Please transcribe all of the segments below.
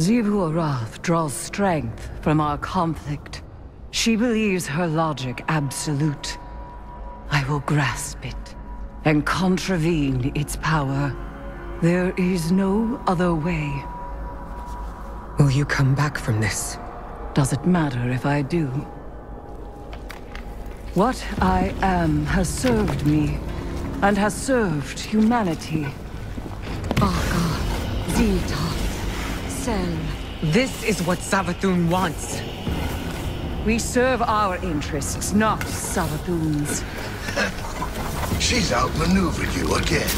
Xivu Arath draws strength from our conflict. She believes her logic absolute. I will grasp it and contravene its power. There is no other way. Will you come back from this? Does it matter if I do? What I am has served me, and has served humanity. Ahsa, Zinta, Sel. This is what Savathun wants. We serve our interests, not Savathun's. She's outmaneuvered you again.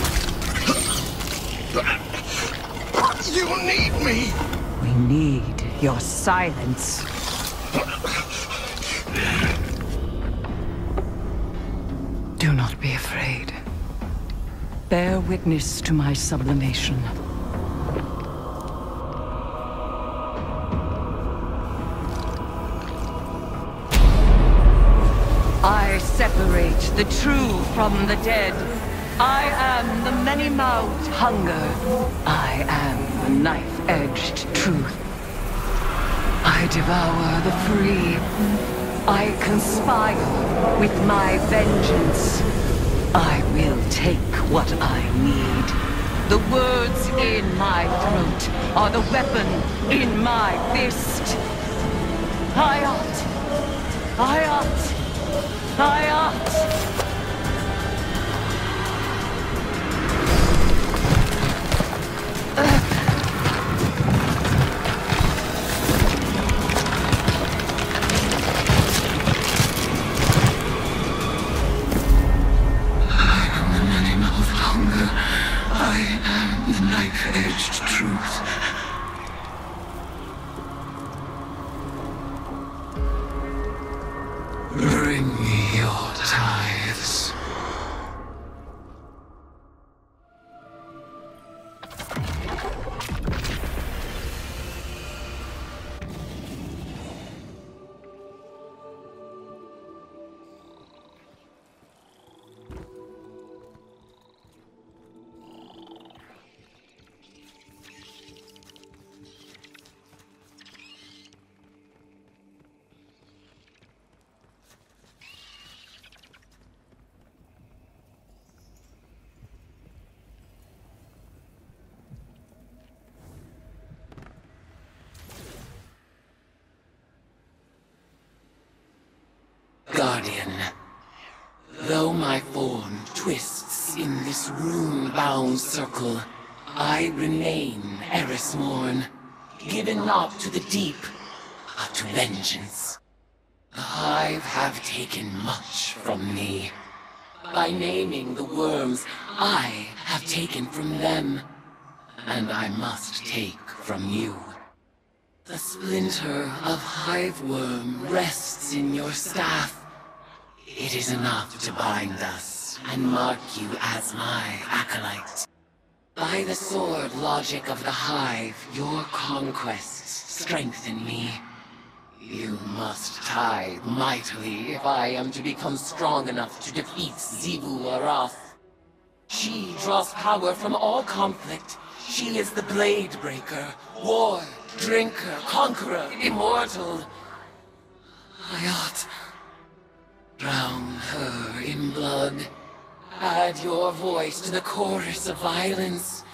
You need me! We need your silence. Do not be afraid. Bear witness to my sublimation. I separate the true from the dead. I am the many-mouthed hunger. I am the knife-edged truth. I devour the free. I conspire with my vengeance. I will take what I need. The words in my throat are the weapon in my fist. Hayat! Hayat! Hayat! Knife-edged truth. Bring me your tithes. Guardian, though my form twists in this rune-bound circle, I remain Eris Morn, given not to the deep, but to vengeance. The Hive have taken much from me. By naming the worms, I have taken from them, and I must take from you. The splinter of hive worm rests in your staff. It is enough to bind us and mark you as my acolyte. By the sword logic of the Hive, your conquests strengthen me. You must tithe mightily if I am to become strong enough to defeat Xivu Arath. She draws power from all conflict. She is the blade breaker, war, drinker, conqueror, immortal. Hayat. Drown her in blood. Add your voice to the chorus of violence.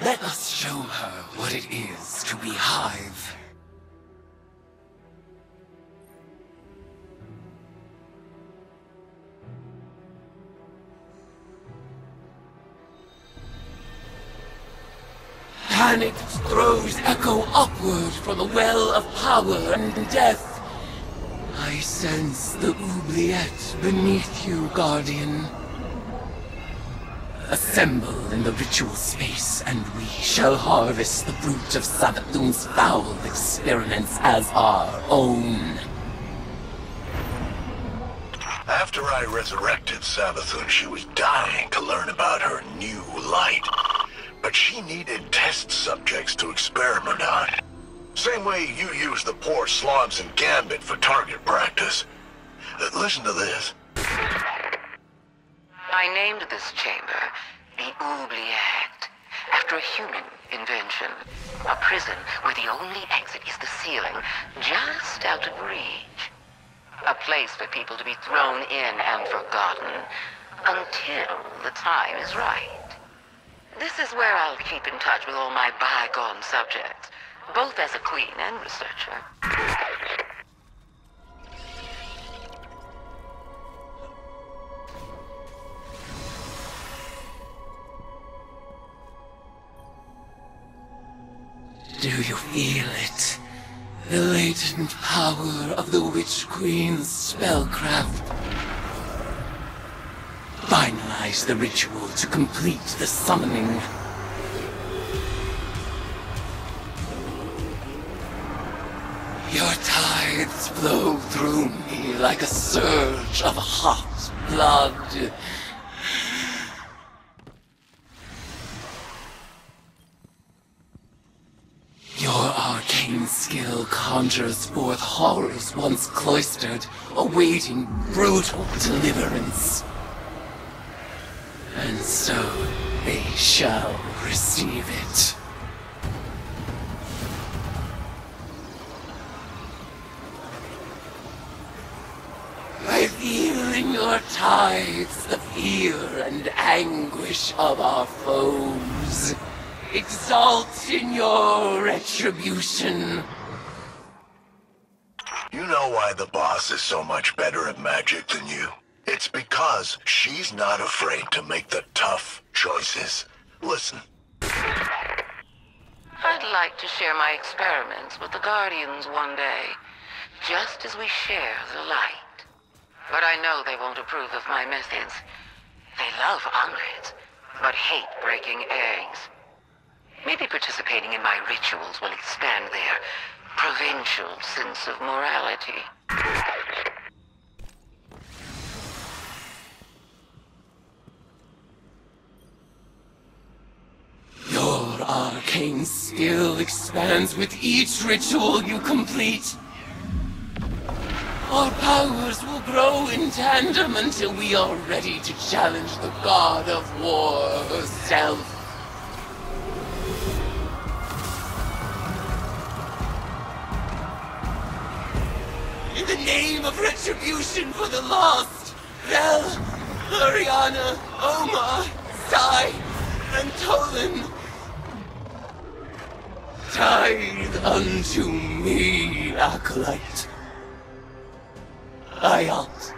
Let us show her what it is to be Hive. Panicked throws echo upward from the well of power and death. I sense the oubliette beneath you, Guardian. Assemble in the ritual space, and we shall harvest the fruit of Savathun's foul experiments as our own. After I resurrected Savathun, she was dying to learn about her new light. But she needed test subjects to experiment on. Same way you use the poor slobs in Gambit for target practice. Listen to this. I named this chamber the Oubliette, after a human invention. A prison where the only exit is the ceiling, just out of reach. A place for people to be thrown in and forgotten, until the time is right. This is where I'll keep in touch with all my bygone subjects, both as a queen and researcher. Do you feel it? The latent power of the Witch Queen's spellcraft. Finalize the ritual to complete the summoning. Your tithes flow through me like a surge of hot blood. Your arcane skill conjures forth horrors once cloistered, awaiting brutal deliverance. And so they shall receive it. I feel in your tithes the fear and anguish of our foes. Exalt in your retribution. You know why the boss is so much better at magic than you? It's because she's not afraid to make the tough choices. Listen. I'd like to share my experiments with the Guardians one day, just as we share the light. But I know they won't approve of my methods. They love omelets, but hate breaking eggs. Maybe participating in my rituals will expand their provincial sense of morality. Your arcane skill expands with each ritual you complete. Our powers will grow in tandem until we are ready to challenge the god of war herself. In the name of retribution for the lost, Vel, Ariana, Oma, Sai, and Tolan, tithe unto me, acolyte. I halt.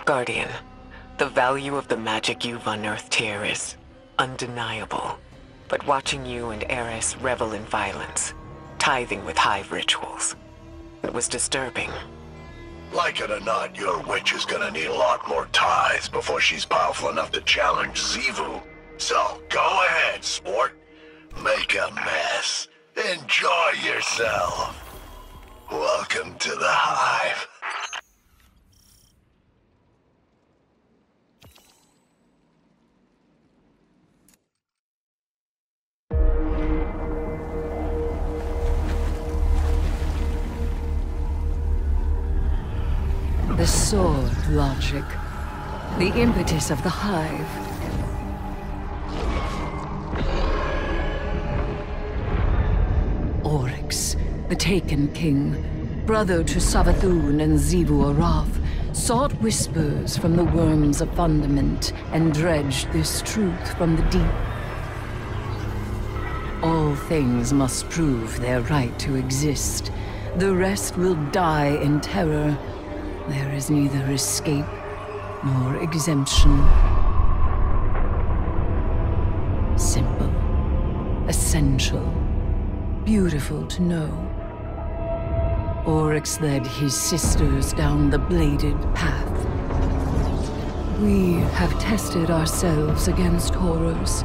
Guardian, the value of the magic you've unearthed here is undeniable. But watching you and Eris revel in violence, tithing with hive rituals, it was disturbing. Like it or not, your witch is gonna need a lot more tithes before she's powerful enough to challenge Xivu. So, go ahead, sport. Make a mess. Enjoy yourself. Welcome to the Hive. The sword logic. The impetus of the Hive. Oryx, the Taken King, brother to Savathun and Xivu Arath, sought whispers from the worms of fundament and dredged this truth from the deep. All things must prove their right to exist. The rest will die in terror. There is neither escape nor exemption. Simple, essential, beautiful to know. Oryx led his sisters down the bladed path. We have tested ourselves against horrors.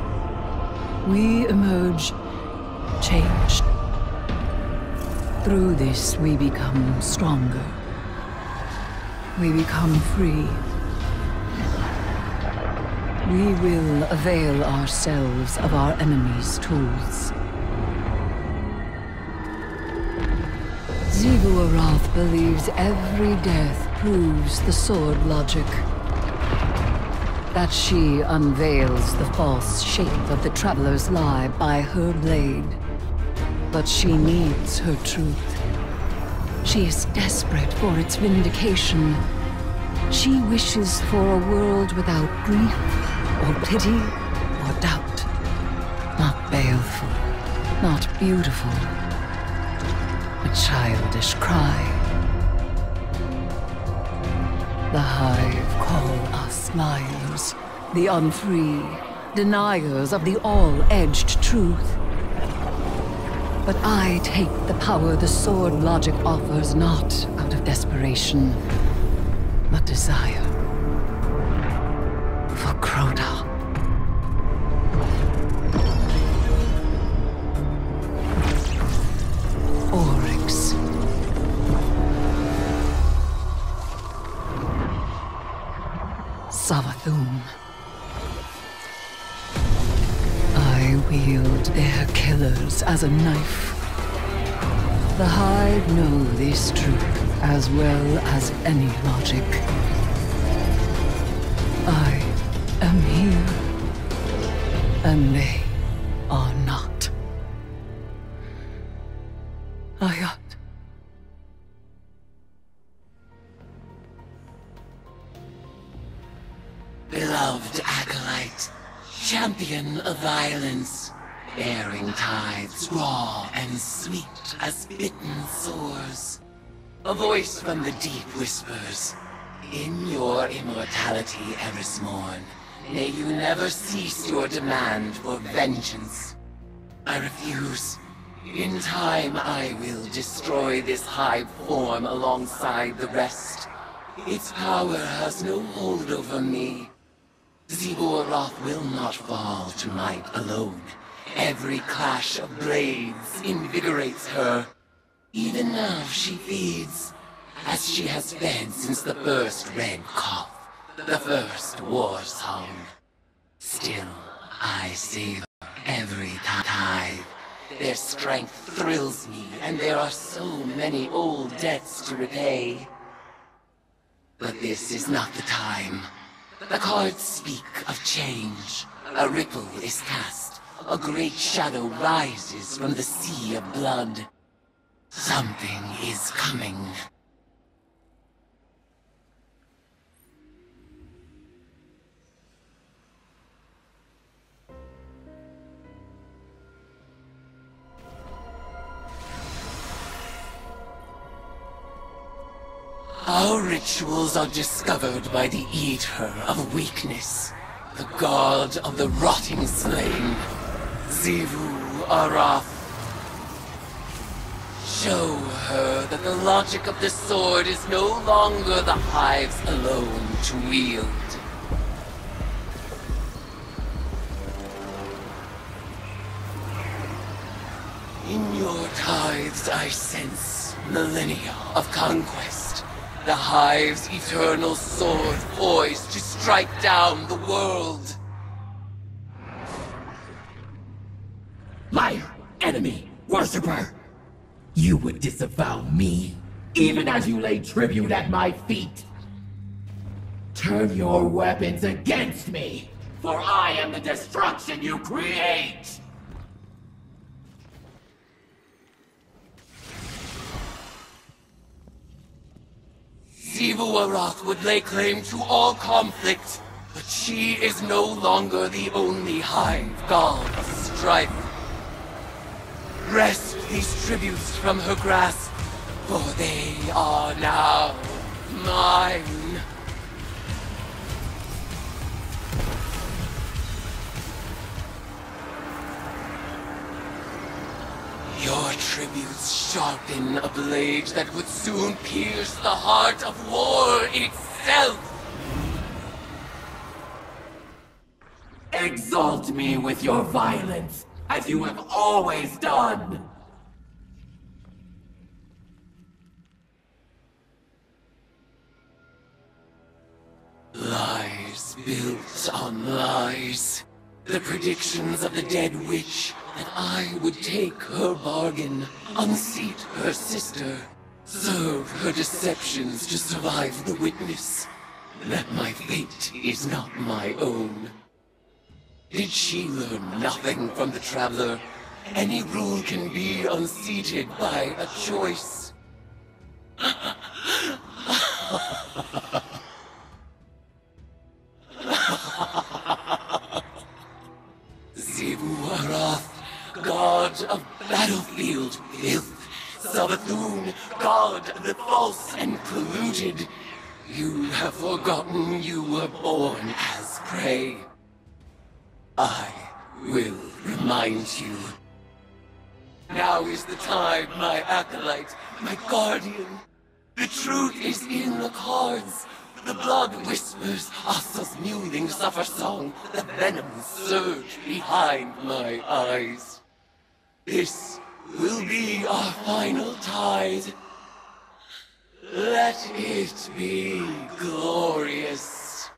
We emerge changed. Through this, we become stronger. We become free. We will avail ourselves of our enemy's tools. Xivu Arath believes every death proves the sword logic. that she unveils the false shape of the Traveler's lie by her blade. But she needs her truth. She is desperate for its vindication. She wishes for a world without grief, or pity, or doubt. Not baleful, not beautiful. A childish cry. The Hive call us liars, the unfree, deniers of the all-edged truth. But I take the power the sword logic offers not out of desperation, but desire. For Crota. Oryx. Savathun. I wield their killers as a knife. The Hive know this truth as well as any logic. I am here, and they are not. Ayat. Beloved acolyte, champion of violence, bearing tithes raw and sweet as bitten sores. A voice from the deep whispers, in your immortality, Eris Morn, may you never cease your demand for vengeance. I refuse. In time, I will destroy this hive form alongside the rest. Its power has no hold over me. Xivu Arath will not fall to might alone. Every clash of blades invigorates her. Even now she feeds, as she has fed since the first red cough, the first war song. Still, I savor every tithe. Their strength thrills me, and there are so many old debts to repay. But this is not the time. The cards speak of change. A ripple is cast. A great shadow rises from the sea of blood. Something is coming. Our rituals are discovered by the Eater of Weakness, the god of the rotting slain, Xivu Arath. Show her that the logic of the sword is no longer the Hive's alone to wield. In your tithes I sense millennia of conquest. The Hive's eternal sword poised to strike down the world. Liar! Enemy! Worshipper! You would disavow me, even as you lay tribute at my feet. Turn your weapons against me, for I am the destruction you create! Xivu Arath would lay claim to all conflict, but she is no longer the only Hive god of strife. Wrest these tributes from her grasp, for they are now mine. Your tributes sharpen a blade that would soon pierce the heart of war itself! Exalt me with your violence, as you have always done! Lies built on lies. The predictions of the dead witch that I would take her bargain, unseat her sister, serve her deceptions to survive the witness. that my fate is not my own. Did she learn nothing from the Traveler? Any rule can be unseated by a choice. Xivu Arath, god of battlefield filth. Savathun, god of the false and polluted. You have forgotten you were born as prey. I will remind you. Now is the time, my acolyte, my guardian. The truth is in the cards. The blood whispers, Ahsa's mewling suffer song. The venom surge behind my eyes. This will be our final tithe. Let it be glorious.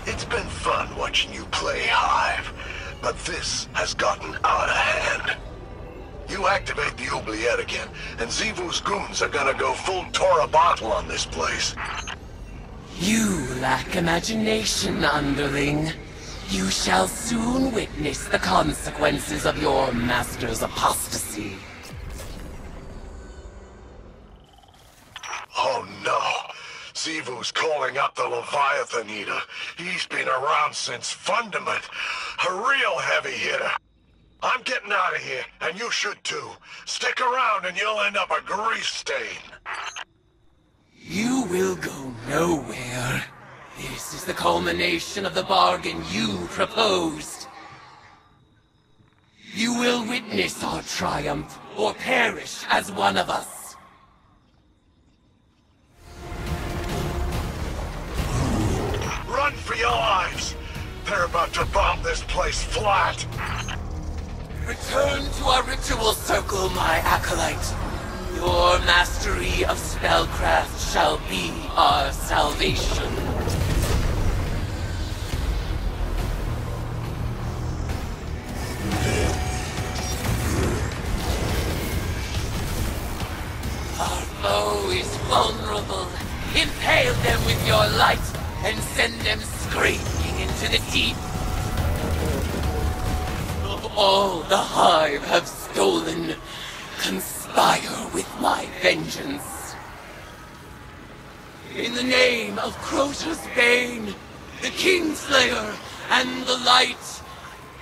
It's been fun watching you play Hive, but this has gotten out of hand. You activate the oubliette again, and Xivu's goons are gonna go full Tora bottle on this place. You lack imagination, underling. You shall soon witness the consequences of your master's apostasy. Oh no! Xivu's calling up the Leviathan Eater. He's been around since Fundament. A real heavy hitter. I'm getting out of here, and you should too. Stick around and you'll end up a grease stain. You will go nowhere. This is the culmination of the bargain you proposed. You will witness our triumph, or perish as one of us. Run for your lives! They're about to bomb this place flat! Return to our ritual circle, my acolyte. Your mastery of spellcraft shall be our salvation. Our foe is vulnerable. Impale them with your light and send them screaming into the deep. Of all the Hive have stolen, conspire with my vengeance. In the name of Crota's Bane, the Kingslayer, and the Light,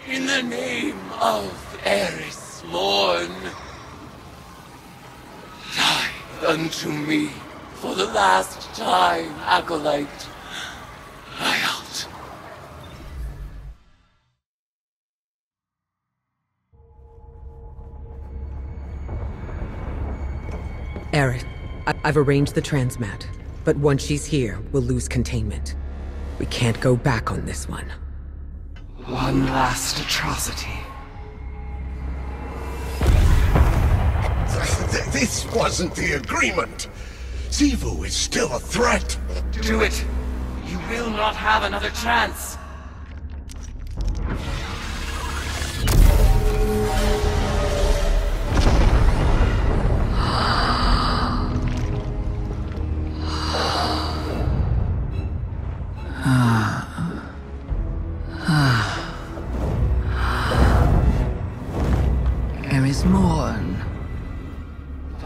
in the name of Eris Morn, tithe unto me for the last time, acolyte. I halt. Eris, I've arranged the transmat, but once she's here, we'll lose containment. We can't go back on this one. One last atrocity. This wasn't the agreement! Xivu is still a threat! Do it! You will not have another chance! Eris Morn.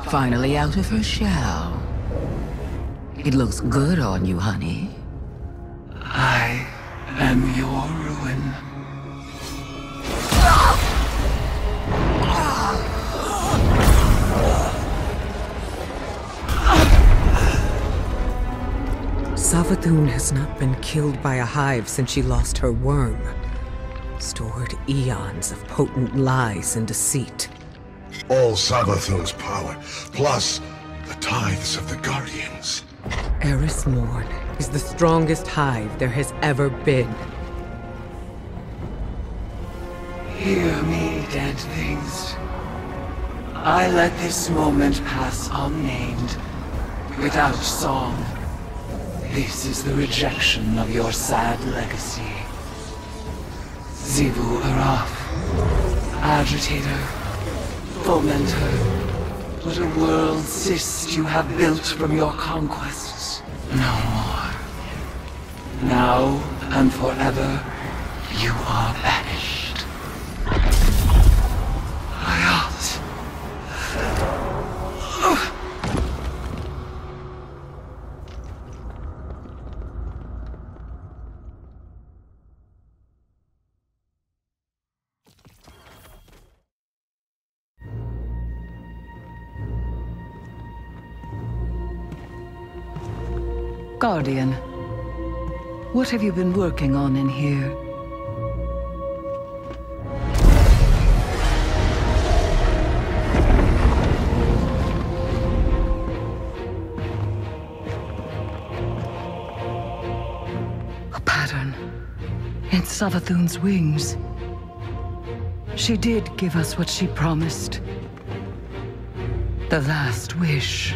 Finally out of her shell. It looks good on you, honey. I am your ruin. Savathun has not been killed by a hive since she lost her worm. Stored eons of potent lies and deceit. All Savathun's power, plus the tithes of the Guardians. Eris Morn is the strongest hive there has ever been. Hear me, dead things. I let this moment pass unnamed, without song. This is the rejection of your sad legacy. Xivu Arath. agitator, fomenter, but a world cyst you have built from your conquests. No more. Now and forever, you are banished. Halt. Guardian, what have you been working on in here? A pattern in Savathun's wings. She did give us what she promised. The last wish.